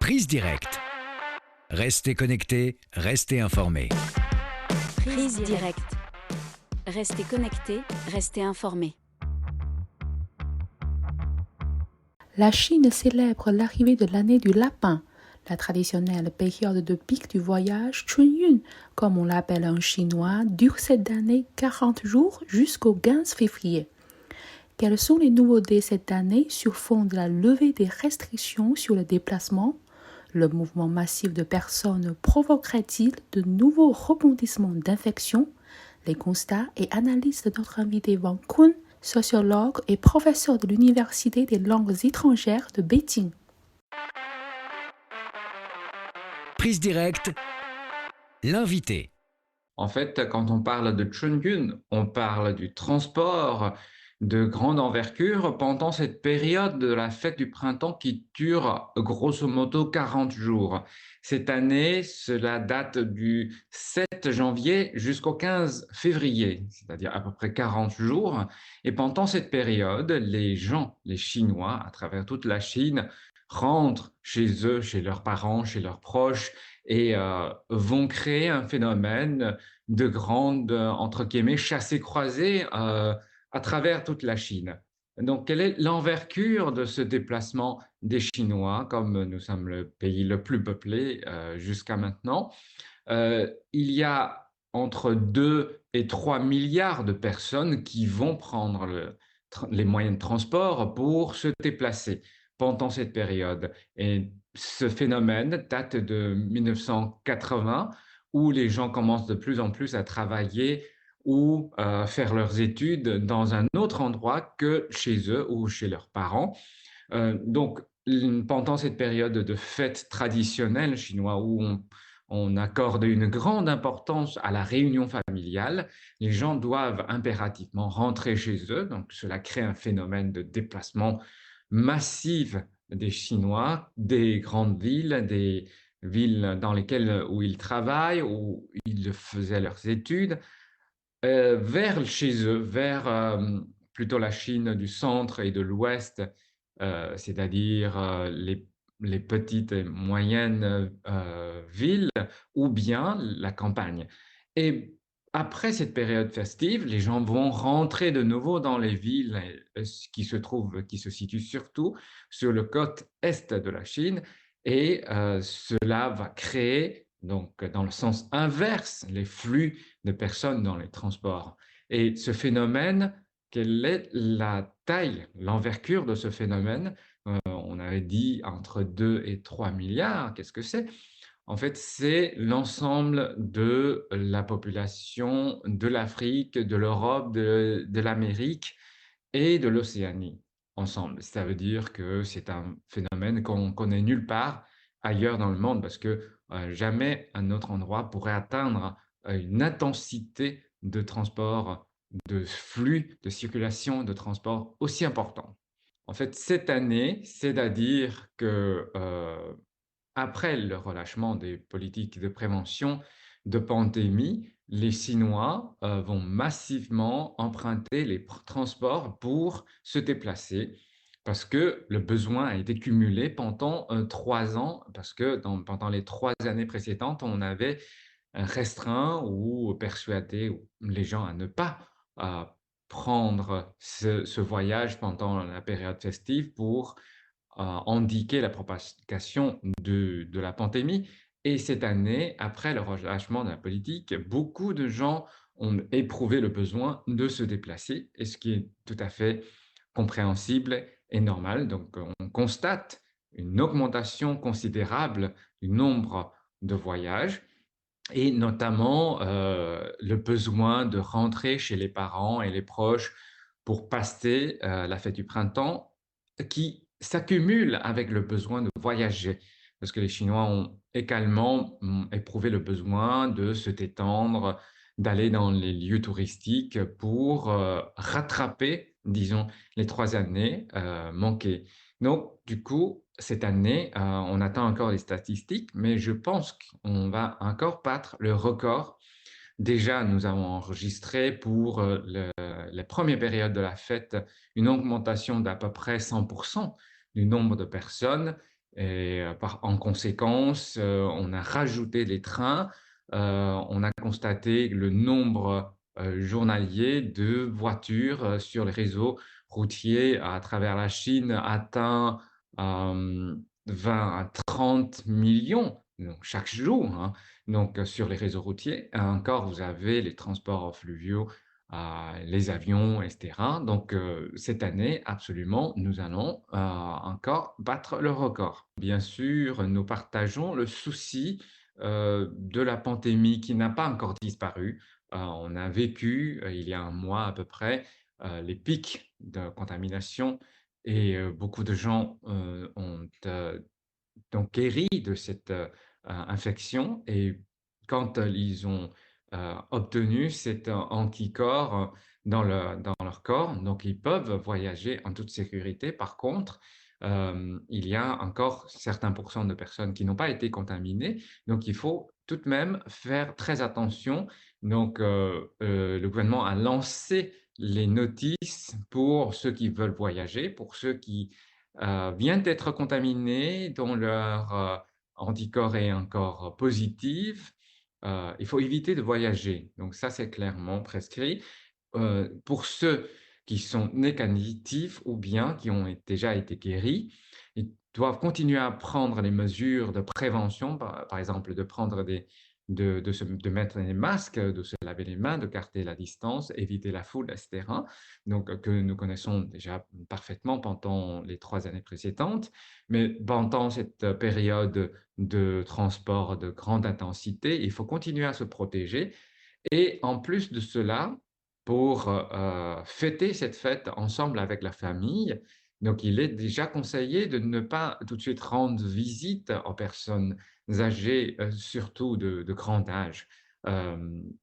Prise directe. Restez connectés, restez informés. Prise directe. Restez connectés, restez informés. La Chine célèbre l'arrivée de l'année du lapin, la traditionnelle période de pic du voyage Chunyun, comme on l'appelle en chinois, dure cette année 40 jours jusqu'au 15 février. Quelles sont les nouveautés cette année sur fond de la levée des restrictions sur le déplacement? Le mouvement massif de personnes provoquerait-il de nouveaux rebondissements d'infections? Les constats et analyses de notre invité Wang Kun, sociologue et professeur de l'Université des langues étrangères de Beijing. Prise directe, l'invité. En fait, quand on parle de Chunyun, on parle du transport de grande envergure pendant cette période de la fête du printemps qui dure grosso modo 40 jours. Cette année, cela date du 7 janvier jusqu'au 15 février, c'est-à-dire à peu près 40 jours. Et pendant cette période, les gens, les Chinois, à travers toute la Chine, rentrent chez eux, chez leurs parents, chez leurs proches, et vont créer un phénomène de grande, entre guillemets, chassé-croisé à travers toute la Chine. Donc, quelle est l'envergure de ce déplacement des Chinois, comme nous sommes le pays le plus peuplé jusqu'à maintenant? Il y a entre 2 et 3 milliards de personnes qui vont prendre les moyens de transport pour se déplacer pendant cette période. Et ce phénomène date de 1980, où les gens commencent de plus en plus à travailler ou faire leurs études dans un autre endroit que chez eux ou chez leurs parents. Donc, pendant cette période de fête traditionnelle chinoise où on accorde une grande importance à la réunion familiale, les gens doivent impérativement rentrer chez eux. Donc, cela crée un phénomène de déplacement massif des Chinois, des grandes villes, des villes dans lesquelles où ils travaillent, où ils faisaient leurs études, vers chez eux, vers plutôt la Chine du centre et de l'ouest, c'est-à-dire les petites et moyennes villes, ou bien la campagne. Et après cette période festive, les gens vont rentrer de nouveau dans les villes qui se situent surtout sur le côte est de la Chine, et cela va créer, donc dans le sens inverse, les flux de personnes dans les transports. Et ce phénomène, quelle est la taille, l'envergure de ce phénomène? On avait dit entre 2 et 3 milliards. Qu'est-ce que c'est? En fait, c'est l'ensemble de la population de l'Afrique, de l'Europe, de l'Amérique et de l'Océanie ensemble. Ça veut dire que c'est un phénomène qu'on connaît nulle part ailleurs dans le monde, parce que jamais un autre endroit pourrait atteindre une intensité de transport, de flux, de circulation, de transport aussi important. En fait, cette année, c'est-à-dire que après le relâchement des politiques de prévention de pandémie, les Chinois vont massivement emprunter les transports pour se déplacer, parce que le besoin a été cumulé pendant 3 ans, parce que pendant les 3 années précédentes, on avait restreint ou persuadé les gens à ne pas euh, prendre ce voyage pendant la période festive pour endiguer la propagation de la pandémie. Et cette année, après le relâchement de la politique, beaucoup de gens ont éprouvé le besoin de se déplacer, et ce qui est tout à fait compréhensible et normal. Donc, on constate une augmentation considérable du nombre de voyages, et notamment le besoin de rentrer chez les parents et les proches pour passer la fête du printemps, qui s'accumule avec le besoin de voyager. Parce que les Chinois ont également éprouvé le besoin de se détendre, d'aller dans les lieux touristiques pour rattraper, disons, les 3 années manquées. Donc, du coup, cette année, on attend encore les statistiques, mais je pense qu'on va encore battre le record. Déjà, nous avons enregistré pour les premières périodes de la fête une augmentation d'à peu près 100% du nombre de personnes. Et en conséquence, on a rajouté les trains. On a constaté que le nombre journalier de voitures sur les réseaux routiers à travers la Chine atteint 20 à 30 millions donc, chaque jour, hein, donc, sur les réseaux routiers. Et encore, vous avez les transports fluviaux, les avions, etc. Donc, cette année, absolument, nous allons encore battre le record. Bien sûr, nous partageons le souci de la pandémie qui n'a pas encore disparu. On a vécu, il y a un mois à peu près, les pics de contamination et beaucoup de gens ont donc guéri de cette infection et quand ils ont obtenu cet anticorps dans leur corps, donc ils peuvent voyager en toute sécurité. Par contre, il y a encore certains pourcents de personnes qui n'ont pas été contaminées, donc il faut tout de même faire très attention. Donc, le gouvernement a lancé les notices pour ceux qui veulent voyager, pour ceux qui viennent d'être contaminés, dont leur anticorps est encore positif. Il faut éviter de voyager. Donc ça, c'est clairement prescrit. Pour ceux qui sont négatifs ou bien qui ont déjà été guéris, ils doivent continuer à prendre les mesures de prévention, par exemple de prendre de mettre des masques, de se laver les mains, de garder la distance, éviter la foule, etc. Donc, que nous connaissons déjà parfaitement pendant les 3 années précédentes. Mais pendant cette période de transport de grande intensité, il faut continuer à se protéger. Et en plus de cela, pour fêter cette fête ensemble avec la famille, donc il est déjà conseillé de ne pas tout de suite rendre visite aux personnes âgées, surtout de grand âge,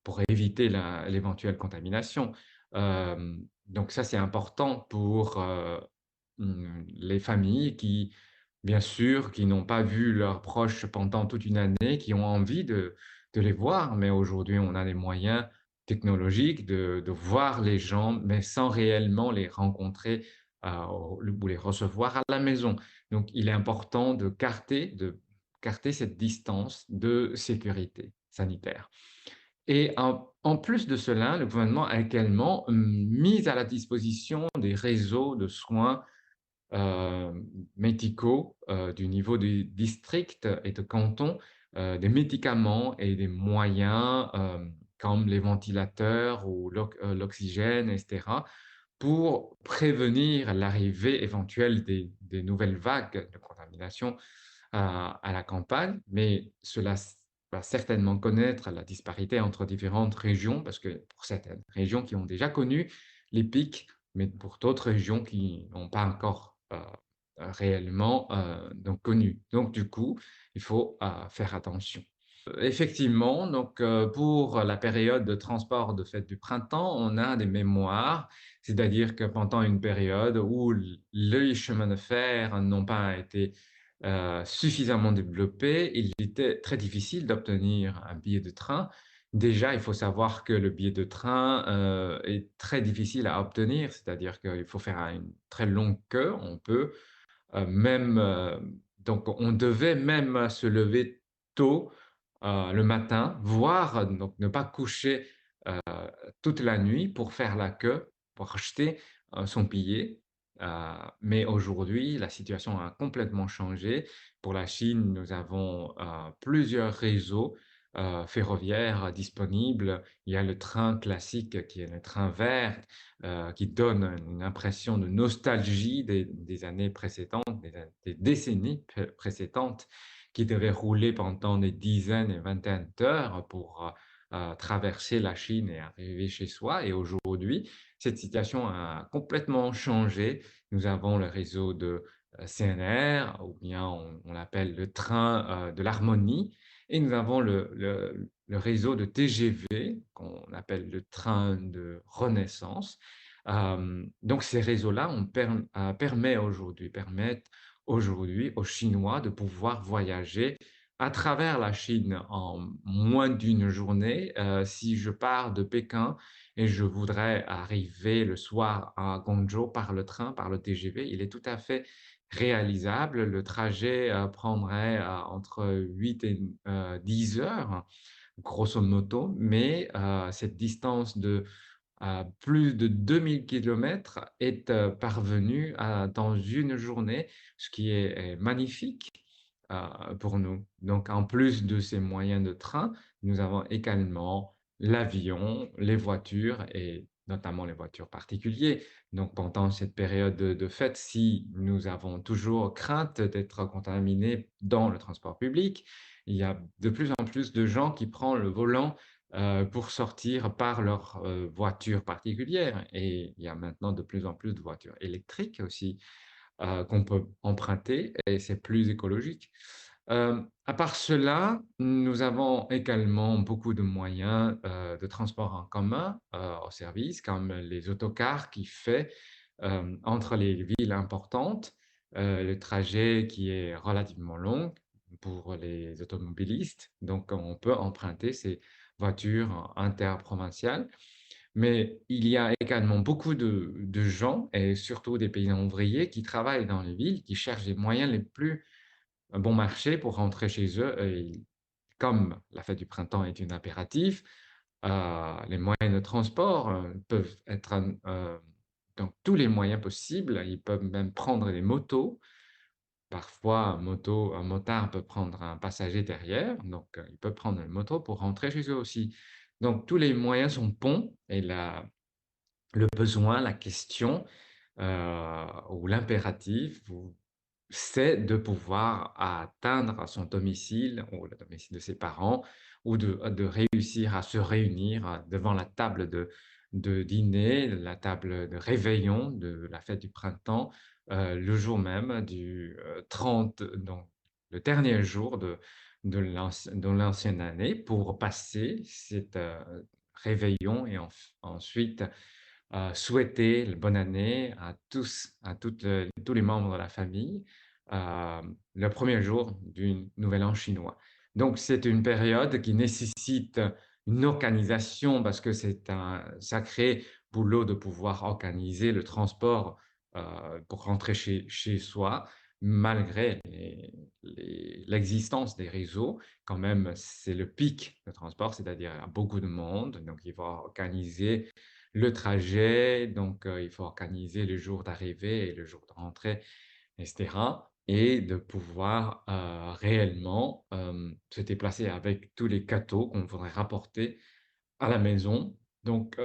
pour éviter l'éventuelle contamination. Donc ça, c'est important pour les familles qui, bien sûr, qui n'ont pas vu leurs proches pendant toute une année, qui ont envie de les voir, mais aujourd'hui, on a les moyens technologiques de voir les gens, mais sans réellement les rencontrer ou les recevoir à la maison. Donc, il est important de garder cette distance de sécurité sanitaire. Et en plus de cela, le gouvernement a également mis à la disposition des réseaux de soins médicaux du niveau du district et de canton, des médicaments et des moyens comme les ventilateurs ou l'oxygène, etc., pour prévenir l'arrivée éventuelle des nouvelles vagues de contamination à la campagne. Mais cela va certainement connaître la disparité entre différentes régions, parce que pour certaines régions qui ont déjà connu les pics, mais pour d'autres régions qui n'ont pas encore réellement donc connu. Donc du coup, il faut faire attention. Effectivement, donc pour la période de transport de fête du printemps, on a des mémoires, c'est-à-dire que pendant une période où les chemins de fer n'ont pas été suffisamment développés, il était très difficile d'obtenir un billet de train. Déjà, il faut savoir que le billet de train est très difficile à obtenir, c'est-à-dire qu'il faut faire une très longue queue. On peut même, donc on devait même se lever tôt le matin, voire donc ne pas coucher heu, toute la nuit pour faire la queue, pour acheter son billet. Mais aujourd'hui, la situation a complètement changé. Pour la Chine, nous avons plusieurs réseaux ferroviaires disponibles. Il y a le train classique qui est le train vert, qui donne une impression de nostalgie des années précédentes, des décennies précédentes, qui devait rouler pendant des dizaines et vingtaines d'heures pour traverser la Chine et arriver chez soi. Et aujourd'hui, cette situation a complètement changé. Nous avons le réseau de CNR, ou bien on l'appelle le train de l'harmonie, et nous avons le réseau de TGV, qu'on appelle le train de Renaissance. Donc ces réseaux-là permettent aujourd'hui aux Chinois de pouvoir voyager à travers la Chine en moins d'une journée. Si je pars de Pékin et je voudrais arriver le soir à Guangzhou par le train, par le TGV, il est tout à fait réalisable. Le trajet prendrait entre 8 et 10 heures, grosso modo, mais cette distance de plus de 2000 kilomètres est parvenue dans une journée, ce qui est magnifique pour nous. Donc, en plus de ces moyens de train, nous avons également l'avion, les voitures et notamment les voitures particulières. Donc, pendant cette période de fête, si nous avons toujours crainte d'être contaminés dans le transport public, il y a de plus en plus de gens qui prennent le volant pour sortir par leur voiture particulière. Et il y a maintenant de plus en plus de voitures électriques aussi qu'on peut emprunter et c'est plus écologique. À part cela, nous avons également beaucoup de moyens de transport en commun au service, comme les autocars qui fait entre les villes importantes le trajet qui est relativement long pour les automobilistes. Donc, on peut emprunter ces voitures interprovinciales. Mais il y a également beaucoup de gens, et surtout des paysans ouvriers, qui travaillent dans les villes, qui cherchent les moyens les plus bon marché pour rentrer chez eux. Et comme la fête du printemps est une impératif, les moyens de transport peuvent être donc tous les moyens possibles. Ils peuvent même prendre des motos. Parfois, un motard peut prendre un passager derrière, donc il peut prendre une moto pour rentrer chez eux aussi. Donc tous les moyens sont bons et le besoin, la question ou l'impératif, c'est de pouvoir atteindre son domicile ou le domicile de ses parents ou de réussir à se réunir devant la table de dîner, la table de réveillon de la fête du printemps, le jour même du 30, donc le dernier jour de l'ancienne année pour passer cette réveillon et ensuite souhaiter la bonne année à tous, tous les membres de la famille, le premier jour du Nouvel An chinois. Donc, c'est une période qui nécessite une organisation parce que c'est un sacré boulot de pouvoir organiser le transport pour rentrer chez soi, malgré l'existence des réseaux. Quand même, c'est le pic de transport, c'est-à-dire il y a beaucoup de monde, donc il faut organiser le trajet, donc il faut organiser le jour d'arrivée et le jour de rentrée, etc. Et de pouvoir réellement se déplacer avec tous les gâteaux qu'on voudrait rapporter à la maison. Donc,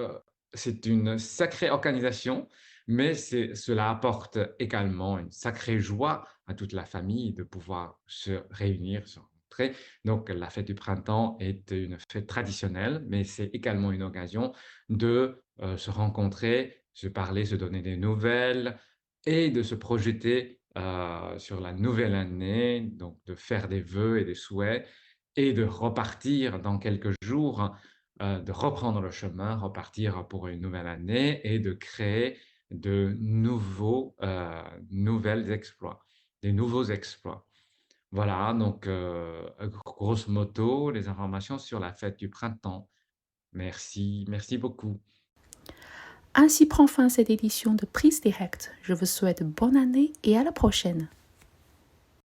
c'est une sacrée organisation, mais cela apporte également une sacrée joie à toute la famille de pouvoir se réunir, se rencontrer. Donc, la fête du printemps est une fête traditionnelle, mais c'est également une occasion de se rencontrer, se parler, se donner des nouvelles et de se projeter sur la nouvelle année, donc de faire des vœux et des souhaits et de repartir dans quelques jours de reprendre le chemin, repartir pour une nouvelle année et de créer de nouvelles exploits, des nouveaux exploits. Voilà, donc grosso modo, les informations sur la fête du printemps. Merci, merci beaucoup. Ainsi prend fin cette édition de Prise Directe. Je vous souhaite bonne année et à la prochaine.